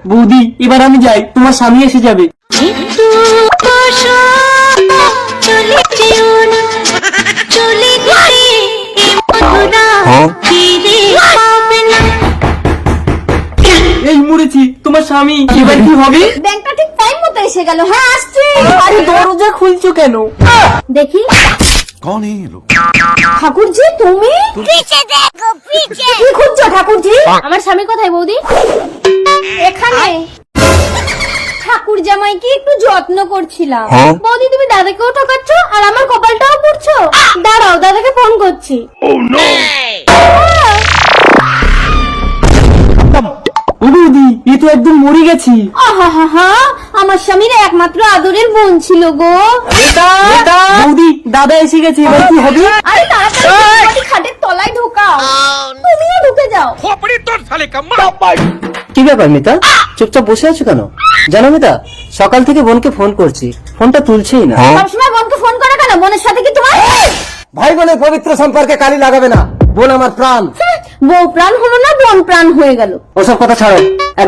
বৌদি এবার আমি যাই, তোমার স্বামী এসে যাবে। এই মরেছি, তোমার স্বামী এবার কি হবে? ব্যাংকটা ঠিক টাইম মতো এসে গেল। হ্যাঁ আসছি। আরে দরজা খুলছো কেন? দেখি कौन है ये लोग? ঠাকুরজি তুমি কি খুঁজছো ঠাকুরজি? আমার স্বামী কোথায় বৌদি? এখানে। ঠাকুর জামাই কি একটু যত্ন করছিলাম। বৌদি তুমি দাদাকেও ঠকাচ্ছ আর আমার কপালটাও পুড়ছো। দাঁড়াও দাদাকে ফোন করছি। ও বৌদি এ তো একদম মরে গেছি। আহা আমার স্বামীর একমাত্র আদরের বোন ছিল গো। বৌদি দাদা এসে গেছে, এবার কি হবে? আরে তাড়াতাড়ি খাটের তলায় ঢোকাও। তুমিও ঢুকে যাও। কি ব্যাপার মিতা, চুপচাপ বসে আছো কেন? জানো মিতা, সকাল থেকে বোনকে ফোন করছি, ফোনটা তুলছেই না। সবসময় বোনকে ফোন করে কেন? বোনের সাথে কি তোমার? ভাই বোনের পবিত্র সম্পর্কে কালি লাগাবে না, বোন আমার প্রাণ। বউ প্রাণ হলো না বোন প্রাণ হয়ে গেল। ওসব কথা ছাড়ো, এক